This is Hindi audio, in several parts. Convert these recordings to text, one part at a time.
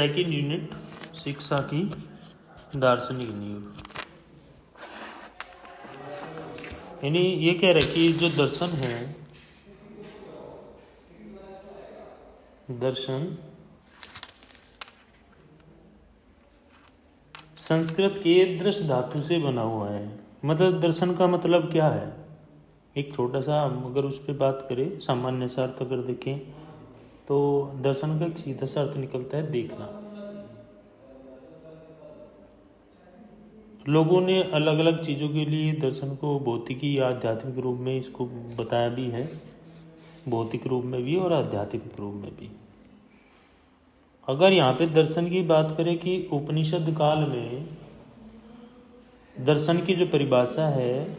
सेकंड यूनिट शिक्षा की दार्शनिक नींव। यानी ये कह रहे कि जो दर्शन है, दर्शन संस्कृत के दृश्य धातु से बना हुआ है। मतलब दर्शन का मतलब क्या है, एक छोटा सा अगर उस पर बात करें, सामान्य सा अर्थ अगर देखें तो दर्शन का एक सीधा सा अर्थ निकलता है देखना। लोगों ने अलग अलग चीज़ों के लिए दर्शन को भौतिकी या आध्यात्मिक रूप में इसको बताया भी है, भौतिक रूप में भी और आध्यात्मिक रूप में भी। अगर यहाँ पे दर्शन की बात करें कि उपनिषद काल में दर्शन की जो परिभाषा है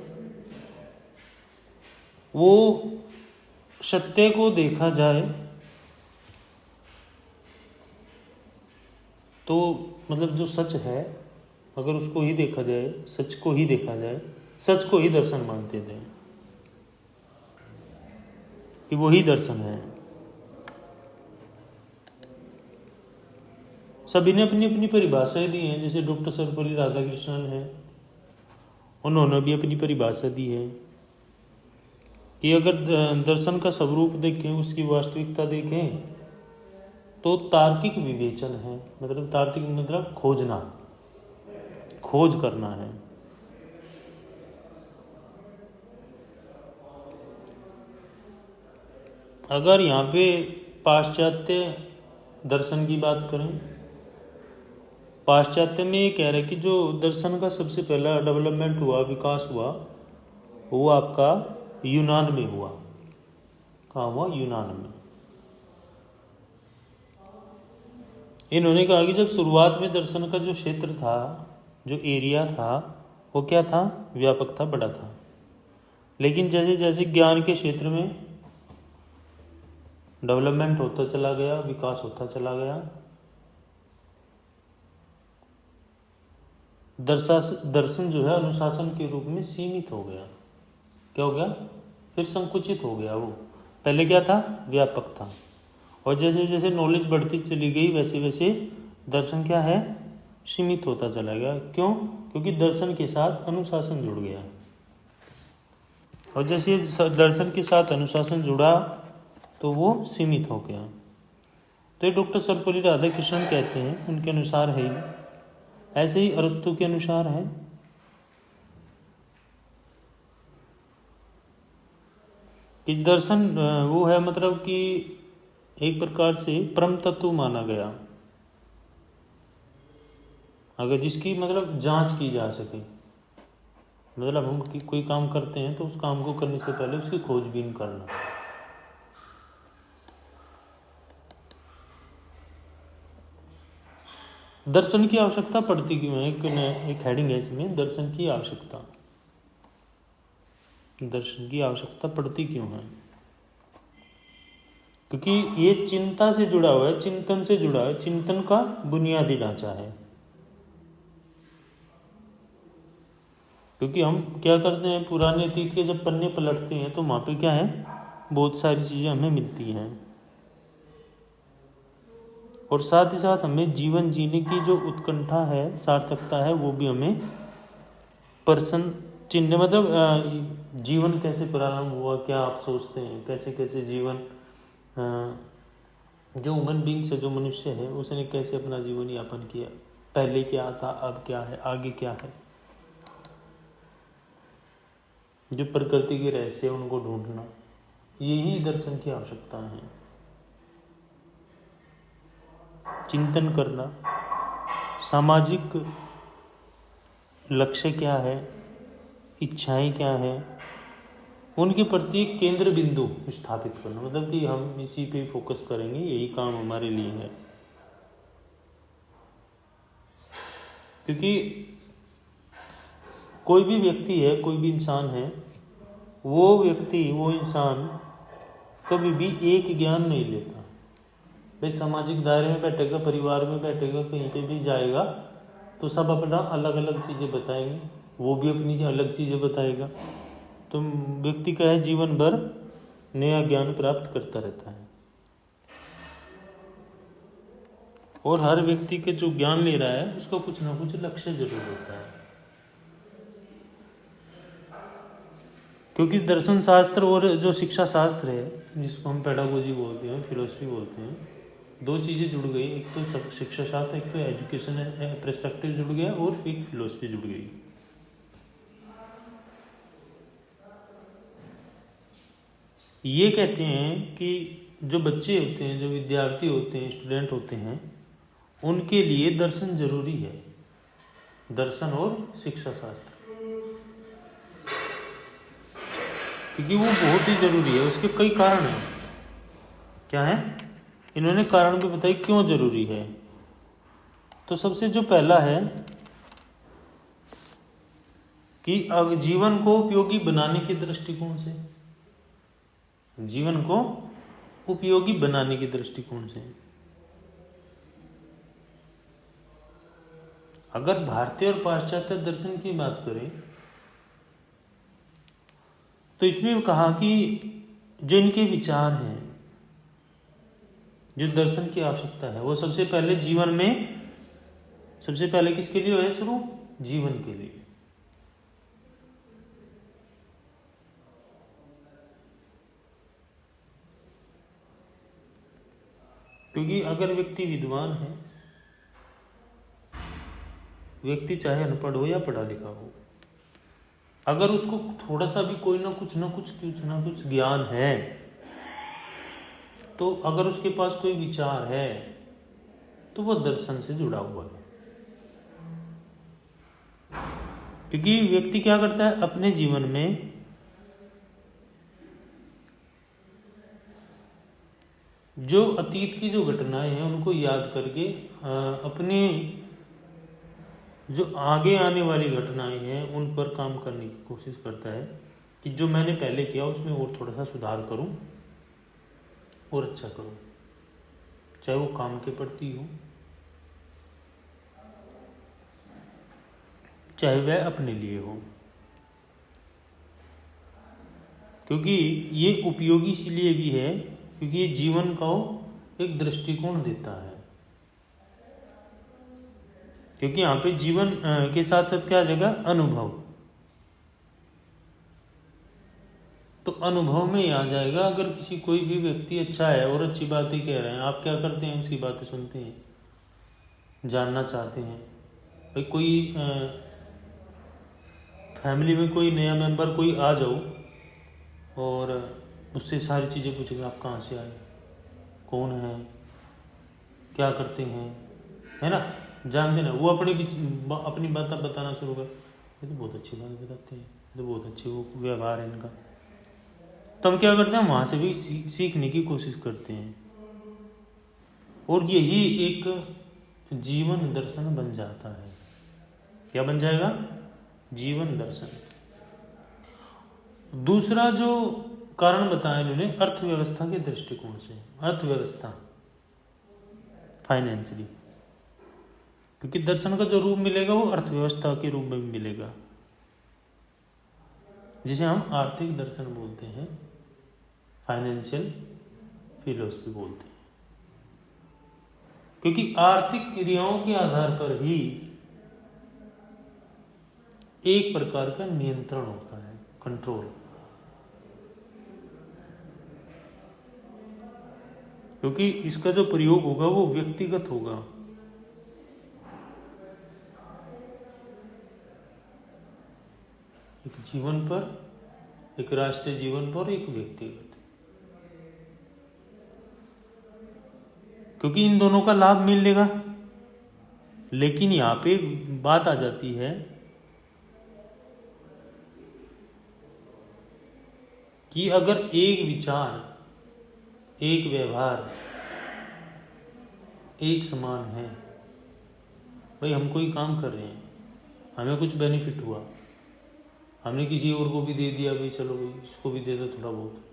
वो सत्य को देखा जाए तो मतलब जो सच है अगर उसको ही देखा जाए, सच को ही देखा जाए, सच को ही दर्शन मानते थे कि वो ही दर्शन है। सभी ने अपनी अपनी परिभाषाएं दी हैं। जैसे डॉक्टर सर्वपल्ली राधाकृष्णन है, उन्होंने भी अपनी परिभाषा दी है कि अगर दर्शन का स्वरूप देखें, उसकी वास्तविकता देखें तो तार्किक विवेचन है। मतलब तार्किक मतलब खोजना, खोज करना है। अगर यहाँ पे पाश्चात्य दर्शन की बात करें, पाश्चात्य में ये कह रहे कि जो दर्शन का सबसे पहला डेवलपमेंट हुआ, विकास हुआ, वो आपका यूनान में हुआ। कहाँ हुआ? यूनान में। इन्होंने कहा कि जब शुरुआत में दर्शन का जो क्षेत्र था, जो एरिया था, वो क्या था? व्यापक था, बड़ा था। लेकिन जैसे जैसे ज्ञान के क्षेत्र में डेवलपमेंट होता चला गया, विकास होता चला गया, दर्शन जो है अनुशासन के रूप में सीमित हो गया। क्या हो गया? फिर संकुचित हो गया। वो पहले क्या था? व्यापक था। और जैसे जैसे नॉलेज बढ़ती चली गई वैसे वैसे दर्शन क्या है? सीमित होता चला गया। क्यों? क्योंकि दर्शन के साथ अनुशासन जुड़ गया। और जैसे दर्शन के साथ अनुशासन जुड़ा तो वो सीमित हो गया। तो ये डॉक्टर सर्वपल्ली राधाकृष्णन कहते हैं, उनके अनुसार है ही। ऐसे ही अरस्तु के अनुसार है कि दर्शन वो है मतलब कि एक प्रकार से परम तत्व माना गया, अगर जिसकी मतलब जांच की जा सके। मतलब हम कोई काम करते हैं तो उस काम को करने से पहले उसकी खोजबीन करना। दर्शन की आवश्यकता पड़ती क्यों है? एक हेडिंग है इसमें, दर्शन की आवश्यकता। दर्शन की आवश्यकता पड़ती क्यों है? क्योंकि ये चिंता से जुड़ा हुआ है, चिंतन से जुड़ा है, चिंतन का बुनियादी ढांचा है। क्योंकि हम क्या करते हैं, पुराने अतीत के जब पन्ने पलटते हैं तो वहाँ पे क्या है, बहुत सारी चीज़ें हमें मिलती हैं। और साथ ही साथ हमें जीवन जीने की जो उत्कंठा है, सार्थकता है, वो भी हमें पर्सन चिन्ह मतलब जीवन कैसे प्रारंभ हुआ, क्या आप सोचते हैं, कैसे कैसे जीवन, जो ह्यूमन बींग्स है, जो मनुष्य है, उसने कैसे अपना जीवन यापन किया, पहले क्या था, अब क्या है, आगे क्या है। जो प्रकृति के रहस्य उनको ढूंढना, यही दर्शन की आवश्यकता है। चिंतन करना, सामाजिक लक्ष्य क्या है, इच्छाएं क्या है, उनके प्रति एक केंद्र बिंदु स्थापित करना। मतलब कि हम इसी पे फोकस करेंगे, यही काम हमारे लिए है। क्योंकि कोई भी व्यक्ति है, कोई भी इंसान है, वो व्यक्ति, वो इंसान कभी भी एक ज्ञान नहीं लेता। भाई सामाजिक दायरे में बैठेगा, परिवार में बैठेगा, कहीं पे भी जाएगा तो सब अपना अलग अलग चीज़ें बताएंगे, वो भी अपनी अलग चीज़ें बताएगा। तो व्यक्ति का है जीवन भर नया ज्ञान प्राप्त करता रहता है। और हर व्यक्ति के जो ज्ञान ले रहा है उसका कुछ ना कुछ लक्ष्य जरूर होता है, क्योंकि दर्शन शास्त्र और जो शिक्षा शास्त्र है जिसको हम पेडागोजी बोलते हैं, फिलोसफी बोलते हैं, दो चीज़ें जुड़ गई। एक तो सब शिक्षा शास्त्र, एक तो एजुकेशन पर्सपेक्टिव जुड़ गया और फिर फिलोसफी जुड़ गई। ये कहते हैं कि जो बच्चे होते हैं, जो विद्यार्थी होते हैं, स्टूडेंट होते हैं, उनके लिए दर्शन जरूरी है, दर्शन और शिक्षा शास्त्र, क्योंकि वो बहुत ही जरूरी है। उसके कई कारण हैं। क्या है? इन्होंने कारण भी बताए क्यों जरूरी है। तो सबसे जो पहला है कि जीवन को उपयोगी बनाने के दृष्टिकोण से, जीवन को उपयोगी बनाने के दृष्टिकोण से, अगर भारतीय और पाश्चात्य दर्शन की बात करें तो इसमें कहा कि जो इनके विचार हैं, जो दर्शन की आवश्यकता है, वो सबसे पहले जीवन में, सबसे पहले किसके लिए है शुरू? जीवन के लिए। क्योंकि अगर व्यक्ति विद्वान है, व्यक्ति चाहे अनपढ़ हो या पढ़ा लिखा हो, अगर उसको थोड़ा सा भी कोई ना कुछ ज्ञान है, तो अगर उसके पास कोई विचार है तो वह दर्शन से जुड़ा हुआ है। क्योंकि व्यक्ति क्या करता है अपने जीवन में, जो अतीत की जो घटनाएं हैं उनको याद करके अपने जो आगे आने वाली घटनाएं हैं उन पर काम करने की कोशिश करता है कि जो मैंने पहले किया उसमें और थोड़ा सा सुधार करूं और अच्छा करूं, चाहे वो काम के प्रति हो, चाहे वह अपने लिए हो। क्योंकि ये उपयोगी इसलिए भी है क्योंकि ये जीवन को एक दृष्टिकोण देता है। क्योंकि यहाँ पे जीवन के साथ साथ क्या जगह? अनुभव। तो अनुभव में ही आ जाएगा। अगर किसी कोई भी व्यक्ति अच्छा है और अच्छी बातें कह रहे हैं, आप क्या करते हैं? उसकी बातें सुनते हैं, जानना चाहते हैं। भाई कोई फैमिली में कोई नया मेंबर कोई आ जाओ और उससे सारी चीज़ें पूछेगा, आप कहाँ से आए, कौन है, क्या करते हैं, है ना, जानते ना। वो अपनी बात बताना शुरू कर, ये तो बहुत अच्छी बात बताते हैं, ये तो बहुत अच्छी वो व्यवहार है इनका। तो हम क्या करते हैं? वहाँ से भी सीखने की कोशिश करते हैं और यही एक जीवन दर्शन बन जाता है। क्या बन जाएगा? जीवन दर्शन। दूसरा जो कारण बताया इन्होंने अर्थव्यवस्था के दृष्टिकोण से, अर्थव्यवस्था, फाइनेंशियली, क्योंकि दर्शन का जो रूप मिलेगा वो अर्थव्यवस्था के रूप में भी मिलेगा, जिसे हम आर्थिक दर्शन बोलते हैं, फाइनेंशियल फिलोसफी बोलते हैं। क्योंकि आर्थिक क्रियाओं के आधार पर ही एक प्रकार का नियंत्रण होता है, कंट्रोल। क्योंकि इसका जो प्रयोग होगा वो व्यक्तिगत होगा, एक जीवन पर, एक राष्ट्रीय जीवन पर, एक व्यक्तिगत। क्योंकि इन दोनों का लाभ मिलेगा। लेकिन यहां पे बात आ जाती है कि अगर एक विचार, एक व्यवहार एक समान है, भाई हम कोई काम कर रहे हैं, हमें कुछ बेनिफिट हुआ, हमने किसी और को भी दे दिया, भाई चलो भाई इसको भी दे दो थोड़ा बहुत,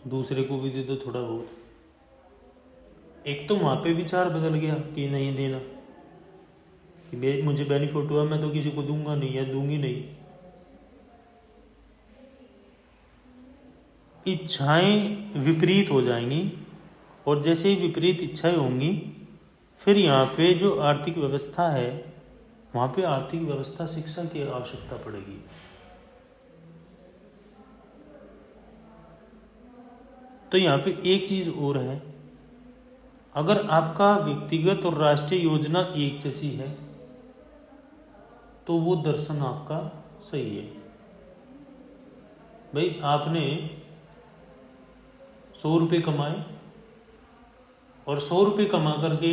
दूसरे को भी दे दो थोड़ा बहुत। एक तो वहां पे विचार बदल गया कि नहीं देना, कि मुझे बेनिफिट हुआ, मैं तो किसी को दूंगा नहीं या दूंगी नहीं। इच्छाएं विपरीत हो जाएंगी और जैसे ही विपरीत इच्छाएं होंगी, फिर यहाँ पे जो आर्थिक व्यवस्था है वहाँ पे आर्थिक व्यवस्था शिक्षा की आवश्यकता पड़ेगी। तो यहाँ पे एक चीज और है, अगर आपका व्यक्तिगत और राष्ट्रीय योजना एक जैसी है तो वो दर्शन आपका सही है। भाई आपने 100 रुपये कमाए और 100 रुपये कमा करके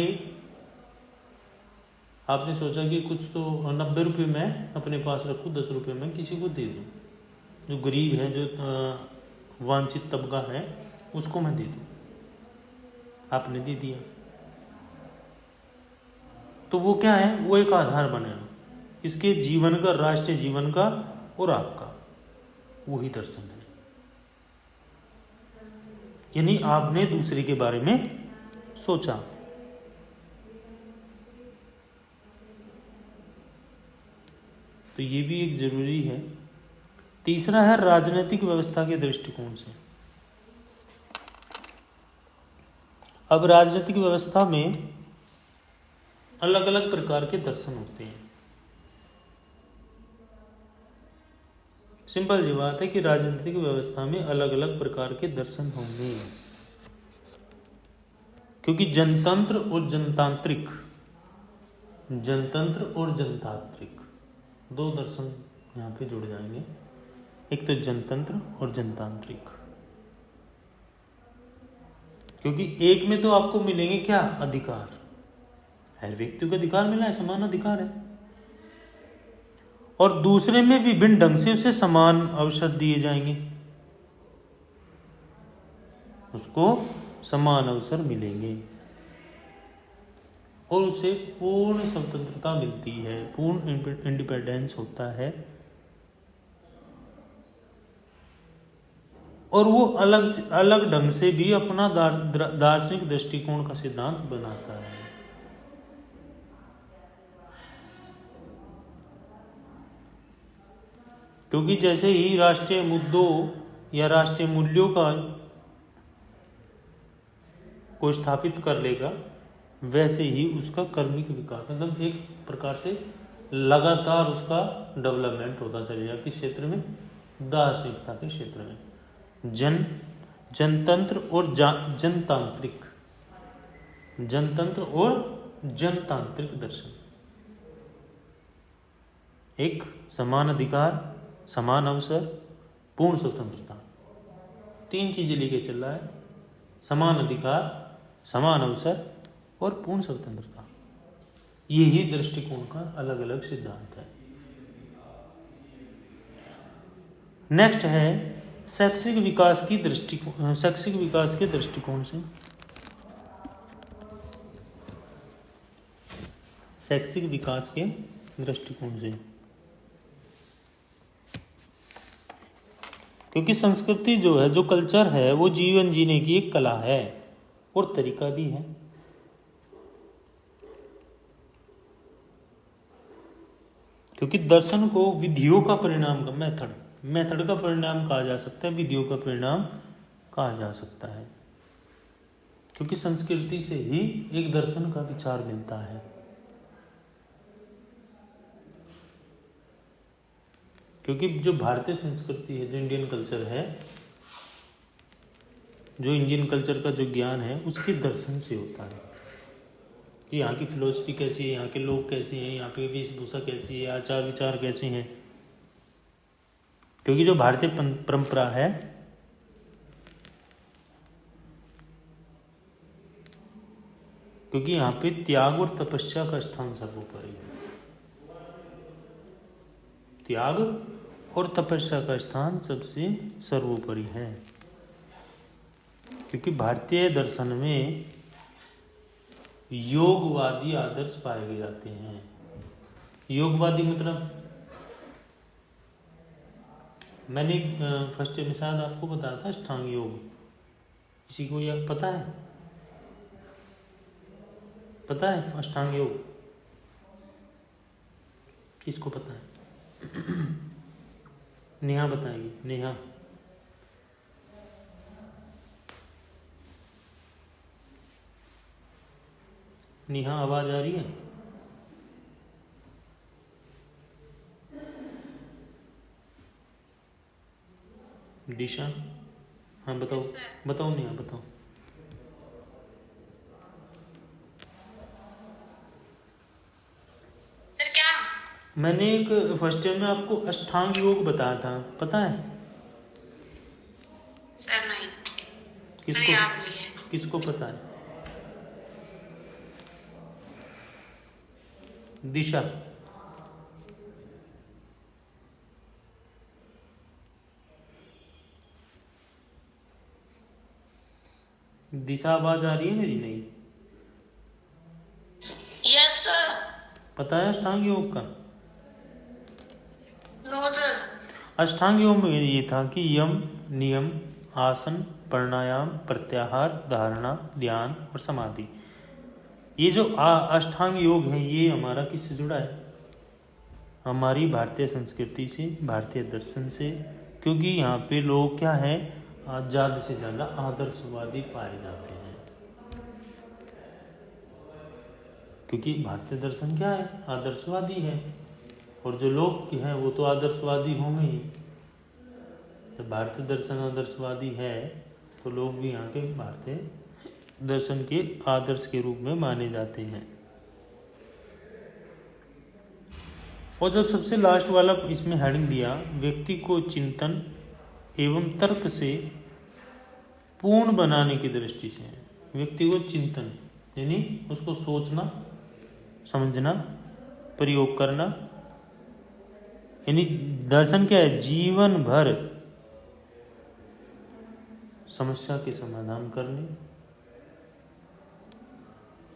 आपने सोचा कि कुछ तो 90 रुपये मैं अपने पास रखूँ, 10 रुपये मैं किसी को दे दूँ, जो गरीब है, जो वांछित तबका है उसको मैं दे दूँ। आपने दे दिया तो वो क्या है, वो एक आधार बनेगा इसके जीवन का, राष्ट्रीय जीवन का और आपका, वही दर्शन है। यानी आपने दूसरे के बारे में सोचा। तो ये भी एक जरूरी है। तीसरा है राजनीतिक व्यवस्था के दृष्टिकोण से। अब राजनीतिक व्यवस्था में अलग अलग प्रकार के दर्शन होते हैं। सिंपल सी बात है कि राजनीतिक व्यवस्था में अलग अलग प्रकार के दर्शन होंगे, क्योंकि जनतंत्र और जनतांत्रिक, जनतंत्र और जनतांत्रिक दो दर्शन यहाँ पे जुड़ जाएंगे। एक तो जनतंत्र और जनतांत्रिक, क्योंकि एक में तो आपको मिलेंगे क्या, अधिकार, हर व्यक्ति को अधिकार मिला है, समान अधिकार है, और दूसरे में विभिन्न ढंग से उसे समान अवसर दिए जाएंगे, उसको समान अवसर मिलेंगे और उसे पूर्ण स्वतंत्रता मिलती है, पूर्ण इंडिपेंडेंस होता है, और वो अलग अलग ढंग से भी अपना दार्शनिक दृष्टिकोण का सिद्धांत बनाता है। क्योंकि जैसे ही राष्ट्रीय मुद्दों या राष्ट्रीय मूल्यों का को स्थापित कर लेगा, वैसे ही उसका कर्मिक विकास, मतलब एक प्रकार से लगातार उसका डेवलपमेंट होता चलेगा। किस क्षेत्र में, दार्शनिकता के क्षेत्र में। जनतंत्र और जनतांत्रिक, जनतंत्र और जनतांत्रिक दर्शन, एक समान अधिकार, समान अवसर, पूर्ण स्वतंत्रता, तीन चीजें लेके चल रहा है, समान अधिकार, समान अवसर और पूर्ण स्वतंत्रता। यही दृष्टिकोण का अलग अलग सिद्धांत है। नेक्स्ट है शैक्षिक विकास की दृष्टिकोण, शैक्षिक विकास के दृष्टिकोण से, शैक्षिक विकास के दृष्टिकोण से, क्योंकि संस्कृति जो है, जो कल्चर है, वो जीवन जीने की एक कला है और तरीका भी है। क्योंकि दर्शन को विधियों का परिणाम का मेथड का परिणाम कहा जा सकता है, विधियों का परिणाम कहा जा सकता है, क्योंकि संस्कृति से ही एक दर्शन का विचार मिलता है। क्योंकि जो भारतीय संस्कृति है, जो इंडियन कल्चर है, जो इंडियन कल्चर का जो ज्ञान है, उसके दर्शन से होता है कि यहाँ की फिलोसफी कैसी है, यहाँ के लोग कैसे हैं, यहाँ पे वेशभूषा कैसी है, आचार विचार कैसे हैं। क्योंकि जो भारतीय परंपरा है, क्योंकि यहाँ पे त्याग और तपस्या का स्थान सर्वोपरि है, त्याग और तपस्या का स्थान सबसे सर्वोपरि है। क्योंकि भारतीय दर्शन में योगवादी आदर्श पाए जाते हैं। योगवादी मतलब, मैंने फर्स्ट में शायद आपको बताया था, अष्टांग योग। किसी को यह पता है? पता है अष्टांग योग किसको पता है? नेहा बताएगी, नेहा। नेहा आवाज आ रही है? दिशा, हाँ बताओ। बताओ नेहा, बताओ। सर क्या? मैंने एक फर्स्ट ईयर में आपको अष्टांग योग बताया था, पता है? सर नहीं, सर किसको याद नहीं है। किसको पता है? दिशा, दिशा आवाज आ रही है मेरी? नहीं यस सर। पता है अष्टांग योग का? No sir. अष्टांग योग में ये था कि यम, नियम, आसन, प्राणायाम, प्रत्याहार, धारणा, ध्यान और समाधि। ये जो अष्टांग योग है ये हमारा किससे जुड़ा है? हमारी भारतीय संस्कृति से, भारतीय दर्शन से। क्योंकि यहाँ पे लोग क्या है, ज़्यादा से ज़्यादा आदर्शवादी पाए जाते हैं। क्योंकि भारतीय दर्शन क्या है, आदर्शवादी है। और जो लोग हैं वो तो आदर्शवादी होंगे ही। जब भारतीय दर्शन आदर्शवादी है तो लोग भी यहाँ के भारतीय दर्शन के आदर्श के रूप में माने जाते हैं। और जब सबसे लास्ट वाला इसमें हेडिंग दिया, व्यक्ति को चिंतन एवं तर्क से पूर्ण बनाने की दृष्टि से। व्यक्ति को चिंतन यानी उसको सोचना, समझना, प्रयोग करना। यानी दर्शन क्या है, जीवन भर समस्या के समाधान करने,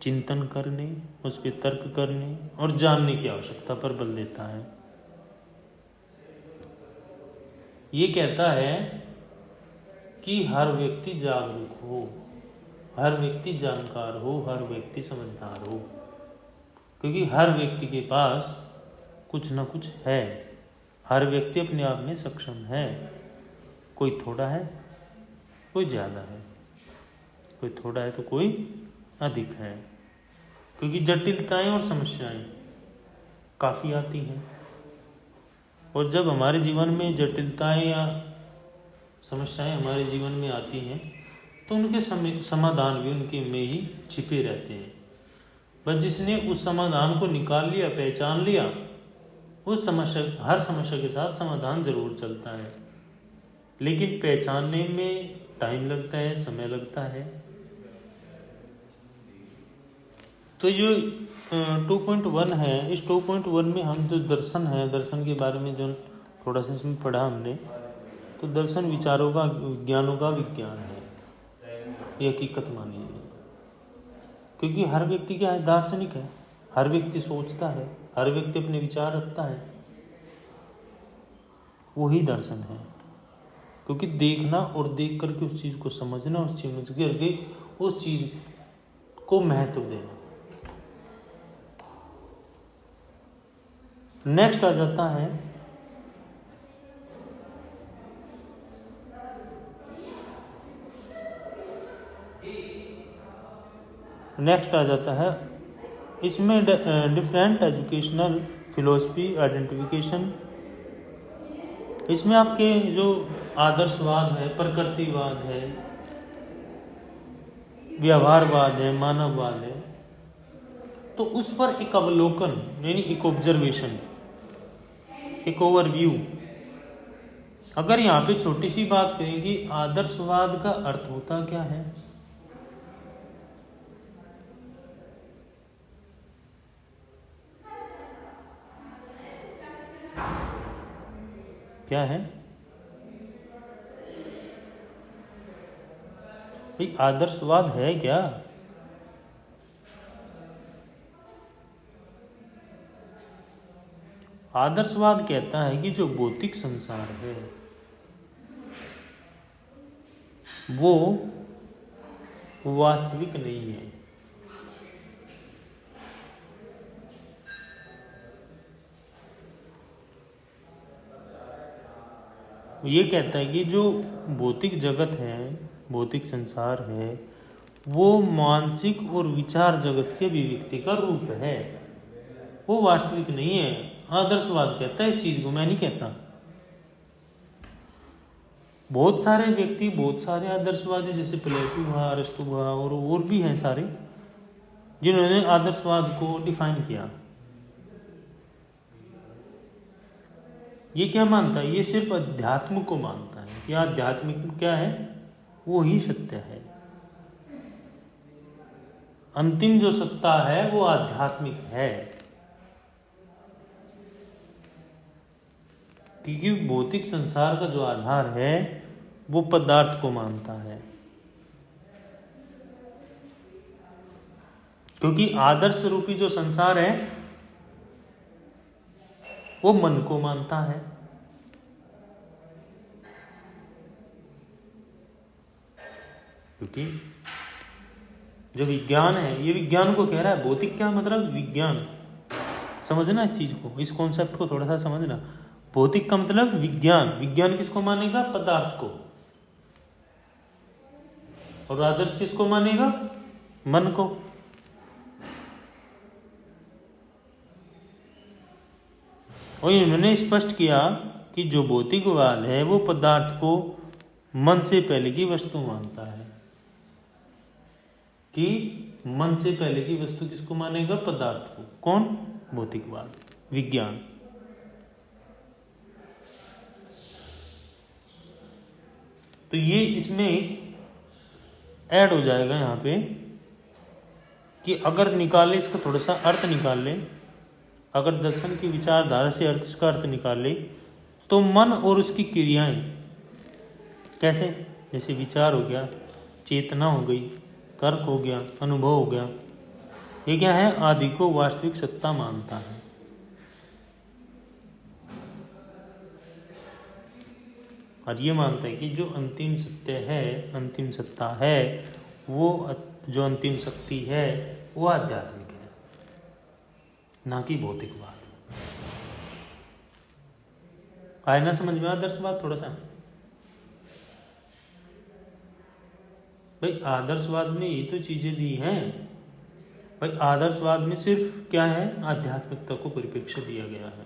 चिंतन करने, उस पर तर्क करने और जानने की आवश्यकता पर बल देता है। ये कहता है कि हर व्यक्ति जागरूक हो, हर व्यक्ति जानकार हो, हर व्यक्ति समझदार हो। क्योंकि हर व्यक्ति के पास कुछ ना कुछ है। हर व्यक्ति अपने आप में सक्षम है। कोई थोड़ा है, कोई ज़्यादा है, कोई थोड़ा है तो कोई अधिक है। क्योंकि जटिलताएं और समस्याएं काफ़ी आती हैं। और जब हमारे जीवन में जटिलताएं या समस्याएं हमारे जीवन में आती हैं तो उनके समाधान भी उनके में ही छिपे रहते हैं। बस जिसने उस समाधान को निकाल लिया, पहचान लिया, उस समस्या, हर समस्या के साथ समाधान जरूर चलता है। लेकिन पहचानने में टाइम लगता है, समय लगता है। तो जो 2.1 है, इस 2.1 में हम जो दर्शन है, दर्शन के बारे में जो थोड़ा सा इसमें पढ़ा हमने, तो दर्शन विचारों का, विज्ञानों का विज्ञान है, ये हकीकत मानिए। क्योंकि हर व्यक्ति क्या है, दार्शनिक है। हर व्यक्ति सोचता है, हर व्यक्ति अपने विचार रखता है, वही दर्शन है। क्योंकि देखना और देख करके उस चीज़ को समझना, उस चीज करके उस चीज़ को महत्व देना। नेक्स्ट आ जाता है इसमें डिफरेंट एजुकेशनल फिलोसफी आइडेंटिफिकेशन। इसमें आपके जो आदर्शवाद है, प्रकृतिवाद है, व्यवहारवाद है, मानववाद है, तो उस पर एक अवलोकन यानी एक ऑब्जर्वेशन, एक ओवरव्यू। अगर यहाँ पे छोटी सी बात करें कि आदर्शवाद का अर्थ होता क्या है, क्या है भाई? आदर्शवाद है क्या? आदर्शवाद कहता है कि जो भौतिक संसार है वो वास्तविक नहीं है। ये कहता है कि जो भौतिक जगत है, भौतिक संसार है, वो मानसिक और विचार जगत के अभिव्यक्ति का रूप है, वो वास्तविक नहीं है। आदर्शवाद कहता है इस चीज को, मैं नहीं कहता। बहुत सारे व्यक्ति, बहुत सारे आदर्शवादी जैसे प्लेटो हुआ, अरिस्टो हुआ और भी हैं सारे, जिन्होंने आदर्शवाद को डिफाइन किया। ये क्या मानता है? ये सिर्फ अध्यात्म को मानता है कि आध्यात्मिक क्या है, वो ही सत्य है। अंतिम जो सत्ता है वो आध्यात्मिक है, क्योंकि भौतिक संसार का जो आधार है वो पदार्थ को मानता है, क्योंकि आदर्श रूपी जो संसार है वो मन को मानता है। क्योंकि जो विज्ञान है, ये विज्ञान को कह रहा है। भौतिक क्या मतलब? विज्ञान। समझना इस चीज को, इस कॉन्सेप्ट को थोड़ा सा समझना। भौतिक का मतलब विज्ञान। विज्ञान किसको मानेगा? पदार्थ को। और आदर्श किसको मानेगा? मन को। और इन्होंने स्पष्ट किया कि जो भौतिकवाद है वो पदार्थ को मन से पहले की वस्तु मानता है। कि मन से पहले की वस्तु किसको मानेगा? पदार्थ को। कौन? भौतिकवाद, विज्ञान। तो ये इसमें ऐड हो जाएगा यहां पे कि अगर निकाले इसका थोड़ा सा अर्थ निकाल ले, अगर दर्शन की विचारधारा से अर्थ इसका अर्थ निकाल ले, तो मन और उसकी क्रियाएं कैसे? जैसे विचार हो गया, चेतना हो गई, तर्क हो गया, अनुभव हो गया, ये क्या है? आदि को वास्तविक सत्ता मानता है। और ये मानता है कि जो अंतिम सत्य है, अंतिम सत्ता है, वो जो अंतिम शक्ति है वो आध्यात्मिक है, ना कि भौतिकवाद। आए ना समझ में आदर्शवाद? थोड़ा सा भाई, आदर्शवाद में ये तो चीजें दी हैं भाई। आदर्शवाद में सिर्फ क्या है? आध्यात्मिकता को परिप्रेक्ष्य दिया गया है।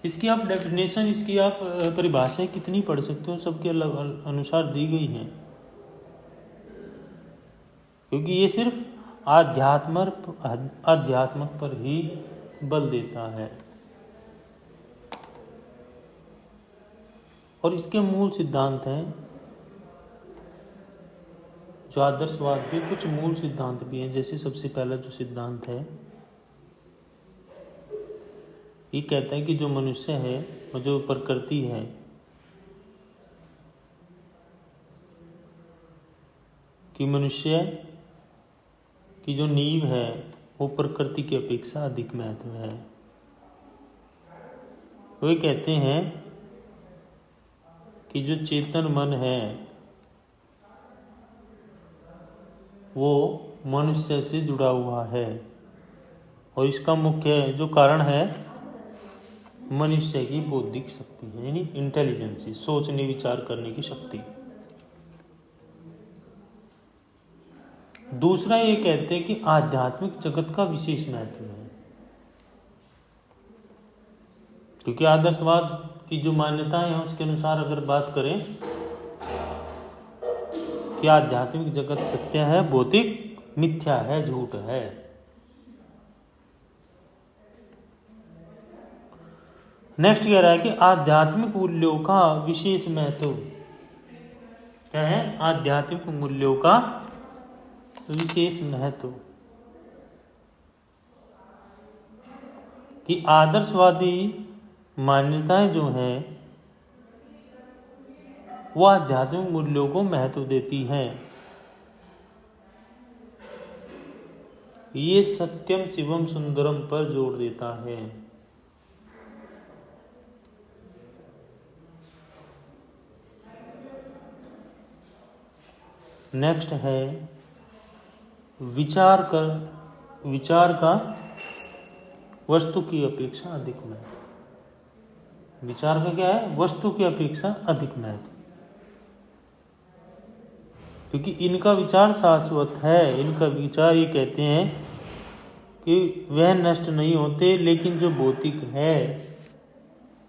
इसकी आप डेफिनेशन, इसकी आप परिभाषाएं कितनी पढ़ सकते हो, सबके अलग अनुसार दी गई हैं। क्योंकि ये सिर्फ आध्यात्मक पर ही बल देता है। और इसके मूल सिद्धांत हैं, जो आदर्शवाद के कुछ मूल सिद्धांत भी हैं। जैसे सबसे पहला जो सिद्धांत है, ये कहता है कि जो मनुष्य है और जो प्रकृति है, कि मनुष्य की जो नींव है वो प्रकृति की अपेक्षा अधिक महत्व है। वो ये कहते हैं कि जो चेतन मन है वो मनुष्य से जुड़ा हुआ है, और इसका मुख्य जो कारण है मनुष्य की बौद्धिक शक्ति है, यानी इंटेलिजेंस, सोचने विचार करने की शक्ति। दूसरा ये कहते हैं कि आध्यात्मिक जगत का विशेष महत्व है। क्योंकि आदर्शवाद की जो मान्यताएं हैं उसके अनुसार अगर बात करें कि आध्यात्मिक जगत सत्य है, भौतिक मिथ्या है, झूठ है। नेक्स्ट कह रहा है कि आध्यात्मिक मूल्यों का विशेष महत्व। क्या है? आध्यात्मिक मूल्यों का विशेष महत्व। कि आदर्शवादी मान्यताएं जो हैं वो आध्यात्मिक मूल्यों को महत्व देती हैं। ये सत्यम शिवम सुंदरम पर जोर देता है। नेक्स्ट है विचार का वस्तु की अपेक्षा अधिक महत्व। विचार का क्या है? वस्तु की अपेक्षा अधिक महत्व। क्योंकि इनका विचार शाश्वत है। इनका विचार ये कहते हैं कि वह नष्ट नहीं होते, लेकिन जो भौतिक है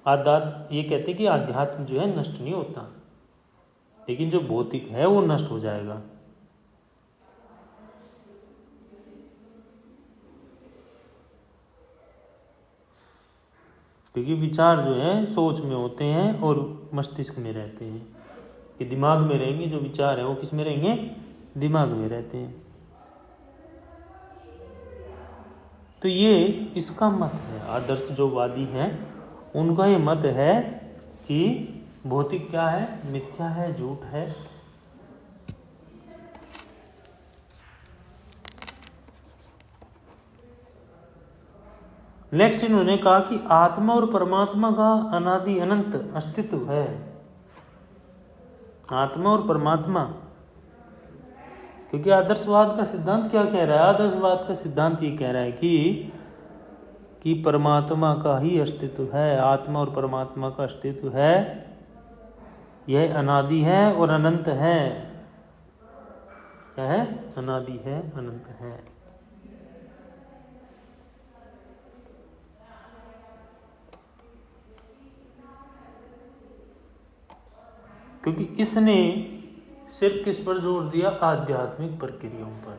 ये कहते हैं कि आध्यात्म जो है नष्ट नहीं होता, लेकिन जो भौतिक है वो नष्ट हो जाएगा। क्योंकि विचार जो है सोच में होते हैं और मस्तिष्क में रहते हैं, कि दिमाग में रहेंगे। जो विचार है वो किस में रहेंगे? दिमाग में रहते हैं। तो ये इसका मत है। आदर्श जो वादी हैं उनका ये मत है कि भौतिक क्या है? मिथ्या है, झूठ है। नेक्स्ट इन्होंने कहा कि आत्मा और परमात्मा का अनादि अनंत अस्तित्व है। आत्मा और परमात्मा, क्योंकि आदर्शवाद का सिद्धांत क्या कह रहा है? आदर्शवाद का सिद्धांत ये कह रहा है कि परमात्मा का ही अस्तित्व है, आत्मा और परमात्मा का अस्तित्व है, यह अनादि है और अनंत है। क्या है? अनादि है, अनंत है। क्योंकि इसने सिर्फ किस पर जोर दिया? आध्यात्मिक प्रक्रियाओं पर।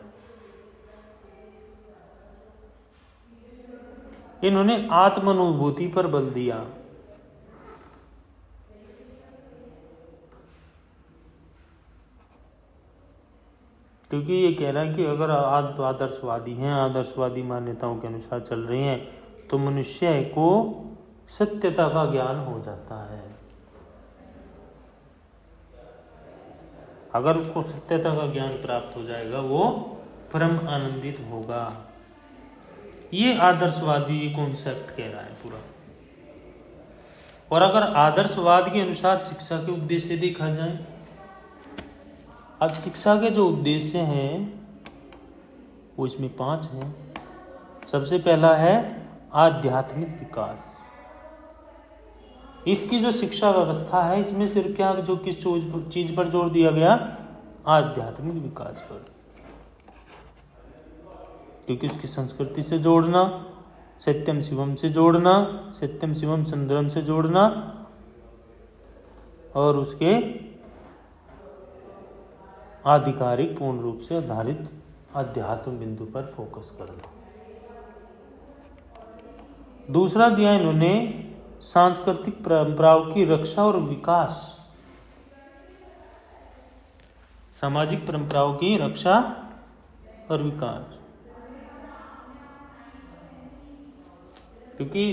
इन्होंने आत्मानुभूति पर बल दिया। क्योंकि ये कह रहा है कि अगर आदर्शवादी हैं, आदर्शवादी मान्यताओं के अनुसार चल रहे हैं, तो मनुष्य को सत्यता का ज्ञान हो जाता है। अगर उसको सत्यता का ज्ञान प्राप्त हो जाएगा, वो परम आनंदित होगा। ये आदर्शवादी कॉन्सेप्ट कह रहा है पूरा। और अगर आदर्शवाद के अनुसार शिक्षा के उद्देश्य देखा जाए, अब शिक्षा के जो उद्देश्य हैं वो इसमें 5 हैं। सबसे पहला है आध्यात्मिक विकास। इसकी जो शिक्षा व्यवस्था है इसमें सिर्फ क्या, जो किस चीज पर जोर दिया गया? आध्यात्मिक विकास पर। क्योंकि उसकी संस्कृति से जोड़ना, सत्यम शिवम से जोड़ना, सत्यम शिवम सुंदरम से जोड़ना, और उसके आधिकारिक पूर्ण रूप से आधारित अध्यात्म बिंदु पर फोकस करना। दूसरा दिया इन्होंने सांस्कृतिक परंपराओं की रक्षा और विकास। सामाजिक परंपराओं की रक्षा और विकास। क्योंकि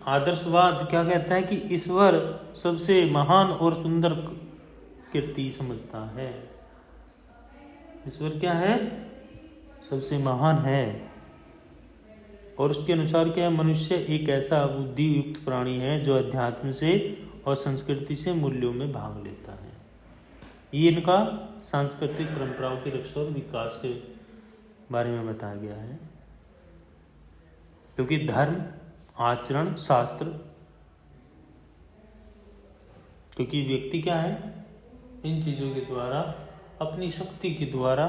आदर्शवाद क्या कहता है कि ईश्वर सबसे महान और सुंदर कृति समझता है। ईश्वर क्या है? सबसे महान है। और उसके अनुसार क्या है? मनुष्य एक ऐसा बुद्धि युक्त प्राणी है जो अध्यात्म से और संस्कृति से मूल्यों में भाग लेता है। ये इनका सांस्कृतिक परंपराओं की रक्षा और विकास के बारे में बताया गया है। क्योंकि धर्म, आचरण, शास्त्र, क्योंकि व्यक्ति क्या है? इन चीजों के द्वारा, अपनी शक्ति के द्वारा,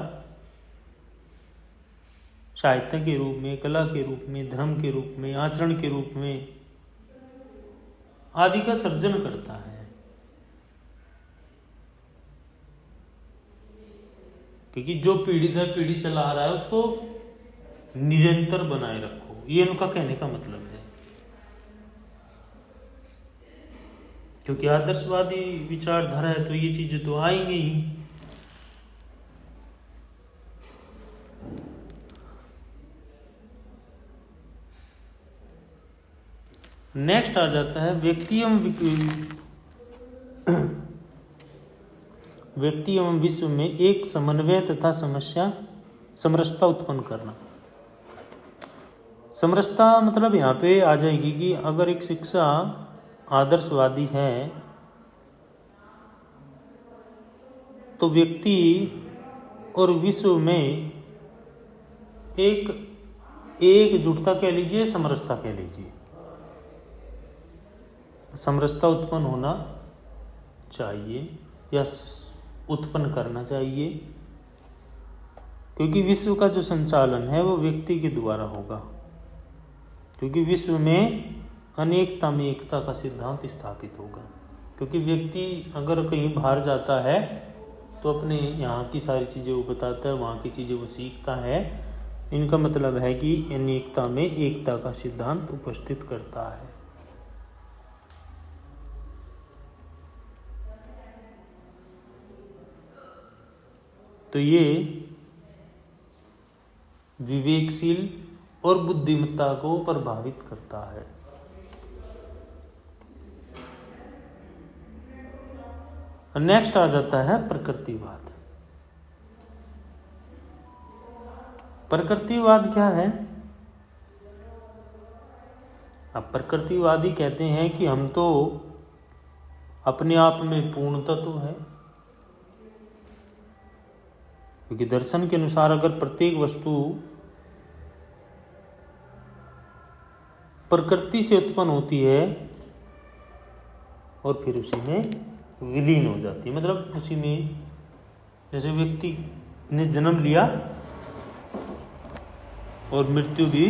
साहित्य के रूप में, कला के रूप में, धर्म के रूप में, आचरण के रूप में आदि का सर्जन करता है। क्योंकि जो पीढ़ी दर पीढ़ी चला आ रहा है उसको निरंतर बनाए रखो, ये उनका कहने का मतलब है। क्योंकि आदर्शवादी विचारधारा है तो ये चीजें तो आएंगी ही। नेक्स्ट आ जाता है व्यक्ति एवं विश्व में एक समन्वय तथा समरसता उत्पन्न करना। समरसता मतलब यहाँ पे आ जाएगी कि अगर एक शिक्षा आदर्शवादी है तो व्यक्ति और विश्व में एकजुटता कह लीजिए, समरसता कह लीजिए, समरसता उत्पन्न होना चाहिए या उत्पन्न करना चाहिए। क्योंकि विश्व का जो संचालन है वो व्यक्ति के द्वारा होगा, क्योंकि विश्व में अनेकता में एकता का सिद्धांत स्थापित होगा। क्योंकि व्यक्ति अगर कहीं बाहर जाता है तो अपने यहाँ की सारी चीज़ें वो बताता है, वहाँ की चीज़ें वो सीखता है। इनका मतलब है कि अनेकता में एकता का सिद्धांत उपस्थित करता है। तो ये विवेकशील और बुद्धिमत्ता को प्रभावित करता है। नेक्स्ट आ जाता है प्रकृतिवाद। प्रकृतिवाद क्या है? अब प्रकृतिवादी कहते हैं कि हम तो अपने आप में पूर्ण तत्व है, क्योंकि दर्शन के अनुसार अगर प्रत्येक वस्तु प्रकृति से उत्पन्न होती है और फिर उसी में विलीन हो जाती है, मतलब उसी में, जैसे व्यक्ति ने जन्म लिया और मृत्यु भी,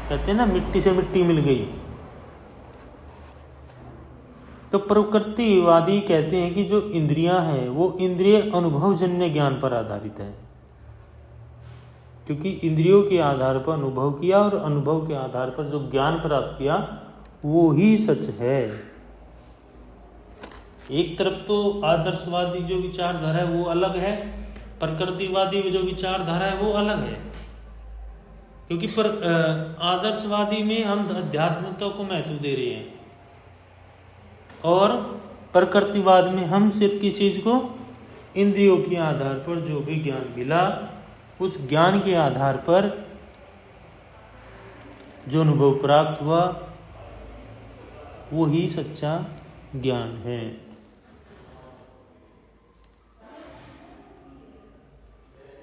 कहते हैं ना मिट्टी से मिट्टी मिल गई। तो प्रकृतिवादी कहते हैं कि जो इंद्रियां हैं वो इंद्रिय अनुभवजन्य ज्ञान पर आधारित है, क्योंकि इंद्रियों के आधार पर अनुभव किया और अनुभव के आधार पर जो ज्ञान प्राप्त किया वो ही सच है। एक तरफ तो आदर्शवादी जो विचारधारा है वो अलग है, प्रकृतिवादी जो विचारधारा है वो अलग है। क्योंकि आदर्शवादी में हम अध्यात्मता को महत्व दे रहे हैं और प्रकृतिवाद में हम सिर्फ किस चीज को, इंद्रियों के आधार पर जो भी ज्ञान मिला उस ज्ञान के आधार पर जो अनुभव प्राप्त हुआ वो ही सच्चा ज्ञान है।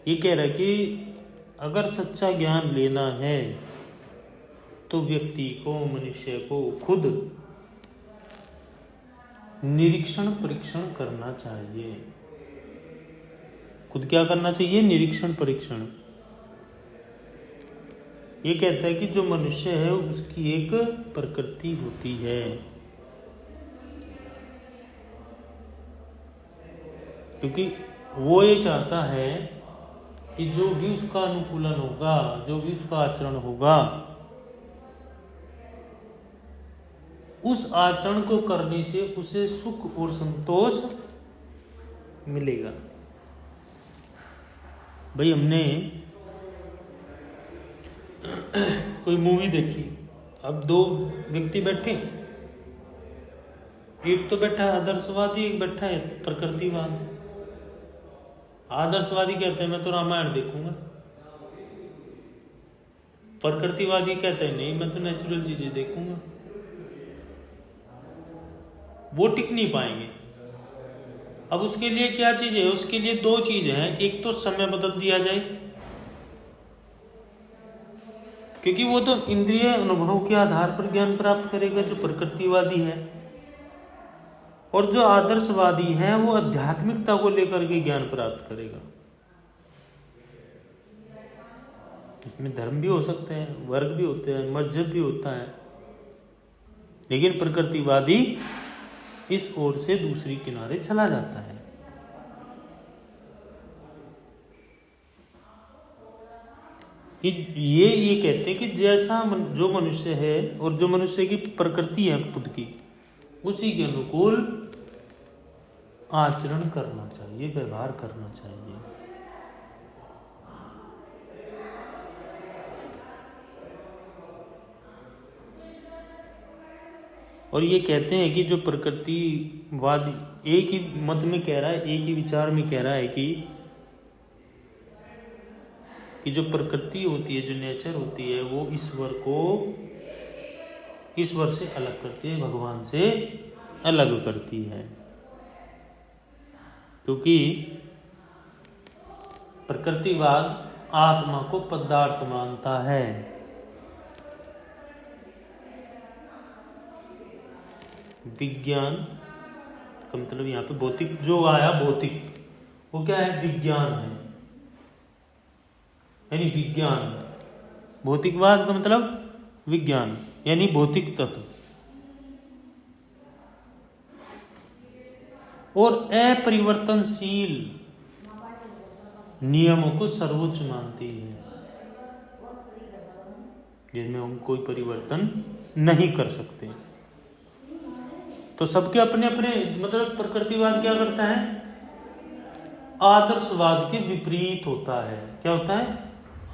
ये कह रहा है कि अगर सच्चा ज्ञान लेना है तो व्यक्ति को, मनुष्य को खुद निरीक्षण परीक्षण करना चाहिए। खुद क्या करना चाहिए? निरीक्षण परीक्षण। ये कहता है कि जो मनुष्य है उसकी एक प्रकृति होती है, क्योंकि वो ये चाहता है कि जो भी उसका अनुकूलन होगा, जो भी उसका आचरण होगा, उस आचरण को करने से उसे सुख और संतोष मिलेगा। भाई हमने कोई मूवी देखी, अब दो व्यक्ति बैठे, एक तो बैठा है आदर्शवादी, एक बैठा है प्रकृतिवादी। आदर्शवादी कहते हैं मैं तो रामायण देखूंगा, प्रकृतिवादी कहते हैं नहीं मैं तो नेचुरल चीजें देखूंगा। वो टिक नहीं पाएंगे। अब उसके लिए क्या चीज है? उसके लिए दो चीजें हैं, एक तो समय बदल दिया जाए, क्योंकि वो तो इंद्रिय अनुभव के आधार पर ज्ञान प्राप्त करेगा जो प्रकृतिवादी है, और जो आदर्शवादी है वो आध्यात्मिकता को लेकर के ज्ञान प्राप्त करेगा। इसमें धर्म भी हो सकते हैं, वर्ग भी होते हैं, मजहब भी होता है, लेकिन प्रकृतिवादी इस ओर से दूसरी किनारे चला जाता है। कि ये कहते हैं कि जैसा जो मनुष्य है और जो मनुष्य की प्रकृति है खुद की, उसी के अनुकूल आचरण करना चाहिए, व्यवहार करना चाहिए। और ये कहते हैं कि जो प्रकृतिवादी एक ही मत में कह रहा है, एक ही विचार में कह रहा है कि जो प्रकृति होती है, जो नेचर होती है, वो ईश्वर से अलग करती है, भगवान से अलग करती है। क्योंकि प्रकृतिवाद आत्मा को पदार्थ मानता है, विज्ञान का मतलब यहाँ पे भौतिक जो आया, भौतिक वो क्या है? विज्ञान है। यानी विज्ञान। भौतिकवाद का मतलब विज्ञान यानी भौतिक तत्व। और अपरिवर्तनशील नियमों को सर्वोच्च मानती है, जिनमें हम कोई परिवर्तन नहीं कर सकते। तो सबके अपने अपने मतलब प्रकृतिवाद क्या करता है, आदर्शवाद के विपरीत होता है। क्या होता है,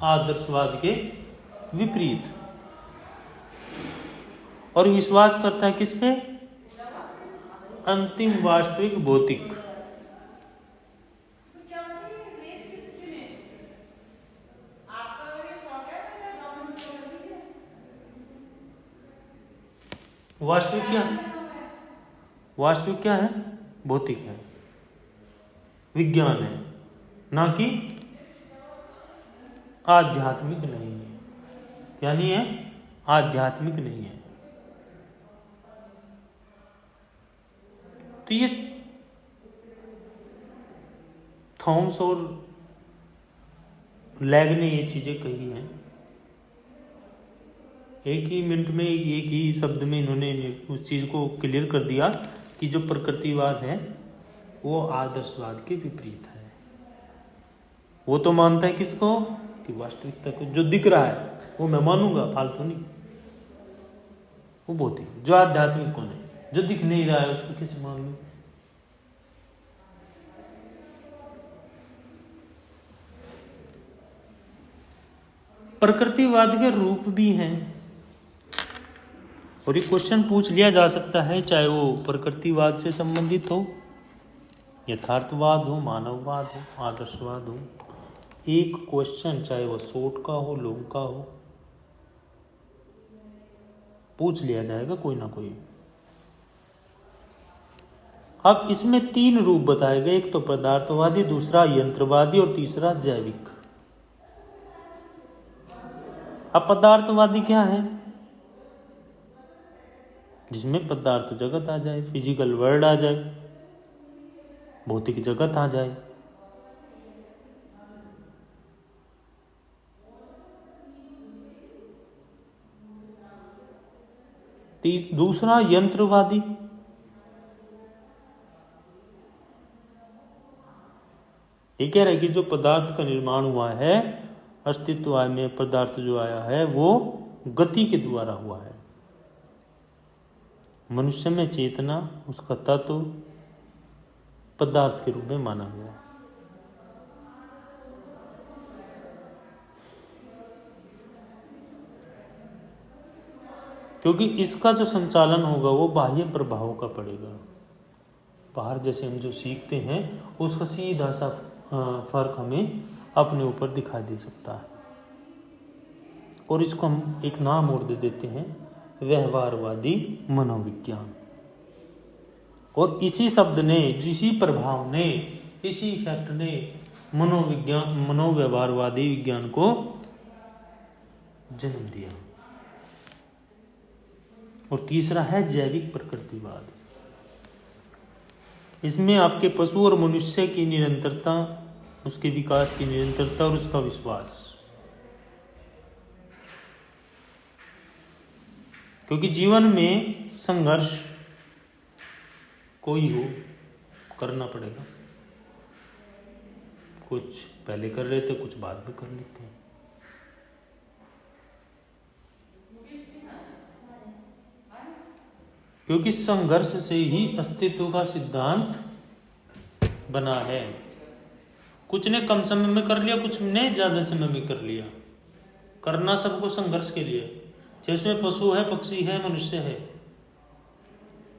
आदर्शवाद के विपरीत। और विश्वास करता है किस पे, अंतिम वास्तविक भौतिक। वास्तविक क्या है, वास्तविक क्या है, भौतिक है, विज्ञान है, ना कि आध्यात्मिक नहीं है। क्या नहीं है, आध्यात्मिक नहीं है। तो ये थॉम्स और लैग ने ये चीजें कही हैं। एक ही मिनट में एक ही शब्द में इन्होंने उस चीज को क्लियर कर दिया कि जो प्रकृतिवाद है वो आदर्शवाद के विपरीत है। वो तो मानता है किसको, कि वास्तविकता को, जो दिख रहा है वो मैं मानूंगा, फालतू नहीं। वो भौतिक, जो आध्यात्मिक कौन है, जो दिख नहीं रहा है उसको कैसे मान लूं। प्रकृतिवाद के रूप भी हैं, और ये क्वेश्चन पूछ लिया जा सकता है, चाहे वो प्रकृतिवाद से संबंधित हो, यथार्थवाद हो, मानववाद हो, आदर्शवाद हो। एक क्वेश्चन चाहे वो शॉर्ट का हो, लॉन्ग का हो, पूछ लिया जाएगा कोई ना कोई। अब इसमें 3 रूप बताए गए, एक तो पदार्थवादी, दूसरा यंत्रवादी और तीसरा जैविक। अब पदार्थवादी क्या है, जिसमें पदार्थ जगत आ जाए, फिजिकल वर्ल्ड आ जाए, भौतिक जगत आ जाए। दूसरा यंत्रवादी, ये कह रहा है कि जो पदार्थ का निर्माण हुआ है, अस्तित्व में पदार्थ जो आया है वो गति के द्वारा हुआ है। मनुष्य में चेतना, उसका तत्व पदार्थ के रूप में माना गया। क्योंकि इसका जो संचालन होगा वो बाह्य प्रभावों का पड़ेगा। बाहर जैसे हम जो सीखते हैं उसका सीधा सा फर्क हमें अपने ऊपर दिखाई दे सकता है। और इसको हम एक नाम और दे देते हैं, व्यवहारवादी मनोविज्ञान। और इसी शब्द ने, इसी प्रभाव ने, इसी इफेक्ट ने मनोविज्ञान, मनोव्यवहारवादी विज्ञान को जन्म दिया। और तीसरा है जैविक प्रकृतिवाद। इसमें आपके पशु और मनुष्य की निरंतरता, उसके विकास की निरंतरता और उसका विश्वास। क्योंकि जीवन में संघर्ष कोई हो, करना पड़ेगा। कुछ पहले कर रहे थे, कुछ बाद में कर लेते हैं। क्योंकि संघर्ष से ही अस्तित्व का सिद्धांत बना है। कुछ ने कम समय में कर लिया, कुछ ने ज्यादा समय में कर लिया। करना सबको संघर्ष के लिए। जैसे पशु है, पक्षी है, मनुष्य है,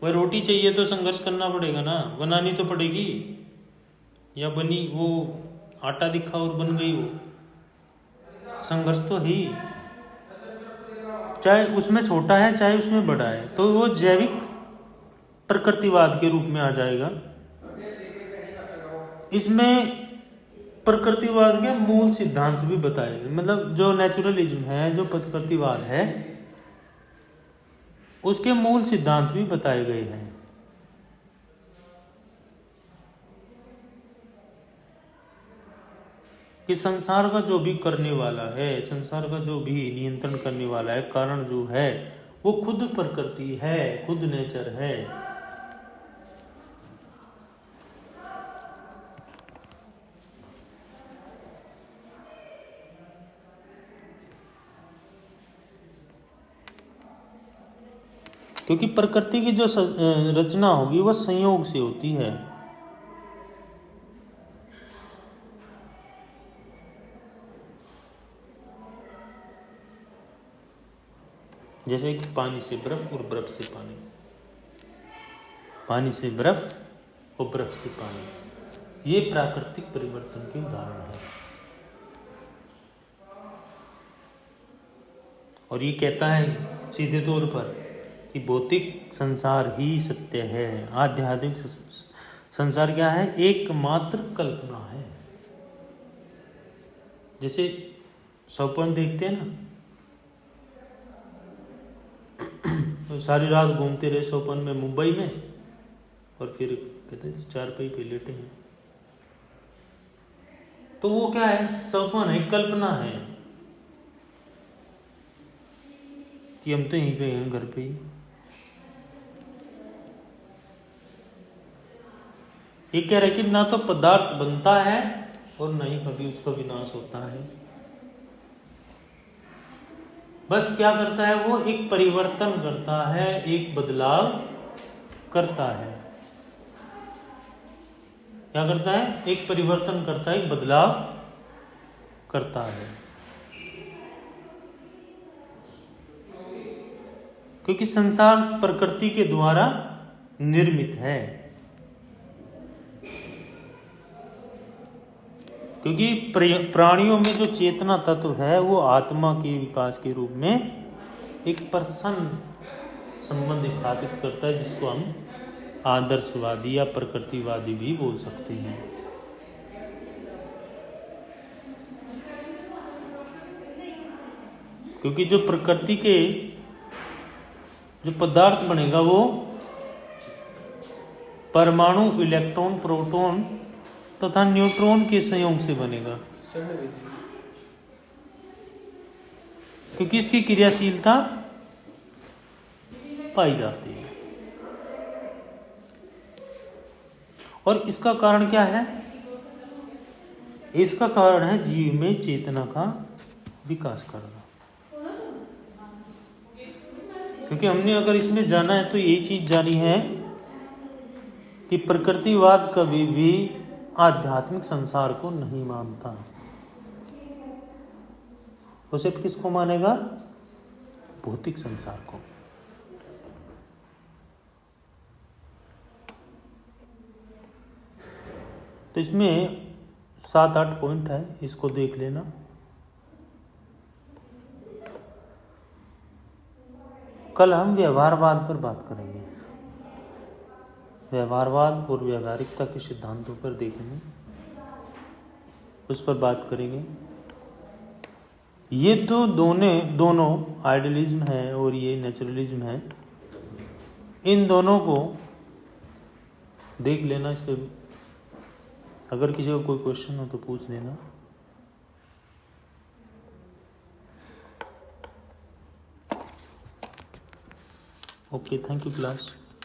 वह रोटी चाहिए तो संघर्ष करना पड़ेगा ना, बनानी तो पड़ेगी। या बनी, वो आटा दिखा और बन गई, वो संघर्ष तो है ही। चाहे उसमें छोटा है चाहे उसमें बड़ा है, तो वो जैविक प्रकृतिवाद के रूप में आ जाएगा। इसमें प्रकृतिवाद के मूल सिद्धांत भी बताए गए, मतलब जो नेचुरलिज्म है, जो प्रकृतिवाद है, उसके मूल सिद्धांत भी बताए गए हैं। कि संसार का जो भी करने वाला है, संसार का जो भी नियंत्रण करने वाला है, कारण जो है वो खुद प्रकृति है, खुद नेचर है। क्योंकि प्रकृति की जो रचना होगी वह संयोग से होती है। जैसे कि पानी से बर्फ और बर्फ से पानी, पानी से बर्फ और बर्फ से पानी, ये प्राकृतिक परिवर्तन के उदाहरण है। और ये कहता है सीधे तौर पर कि भौतिक संसार ही सत्य है, आध्यात्मिक संसार क्या है? एकमात्र कल्पना है। जैसे स्वप्न देखते हैं ना, तो सारी रात घूमते रहे स्वप्न में मुंबई में, और फिर कहते हैं चारपाई पे लेटे हैं, तो वो क्या है? स्वप्न है, कल्पना है कि हम तो यहीं पे हैं, घर पे ही। ये कह रहे कि ना तो पदार्थ बनता है और ना ही कभी उसका विनाश होता है। बस क्या करता है वो? एक परिवर्तन करता है, एक बदलाव करता है। क्या करता है? एक परिवर्तन करता है, एक बदलाव करता है। क्योंकि संसार प्रकृति के द्वारा निर्मित है। क्योंकि प्राणियों में जो चेतना तत्व है वो आत्मा के विकास के रूप में एक प्रसन्न संबंध स्थापित करता है, जिसको हम आदर्शवादी या प्रकृतिवादी भी बोल सकते हैं। क्योंकि जो प्रकृति के जो पदार्थ बनेगा वो परमाणु, इलेक्ट्रॉन, प्रोटॉन तथा न्यूट्रॉन के संयोग से बनेगा। क्योंकि इसकी क्रियाशीलता पाई जाती है। और इसका कारण क्या है? इसका कारण है जीव में चेतना का विकास करना। क्योंकि हमने अगर इसमें जाना है तो यही चीज जानी है कि प्रकृतिवाद कभी भी आध्यात्मिक संसार को नहीं मानता। वो सिर्फ किसको मानेगा? भौतिक संसार को। तो इसमें 7-8 पॉइंट है, इसको देख लेना। कल हम व्यवहारवाद पर बात करेंगे। व्यवहारवाद और व्यावहारिकता के सिद्धांतों पर देखेंगे, उस पर बात करेंगे। ये तो दोनों आइडियलिज्म है और ये नेचुरलिज्म है। इन दोनों को देख लेना। इस पर अगर किसी को कोई क्वेश्चन हो तो पूछ लेना। Okay, thank you class.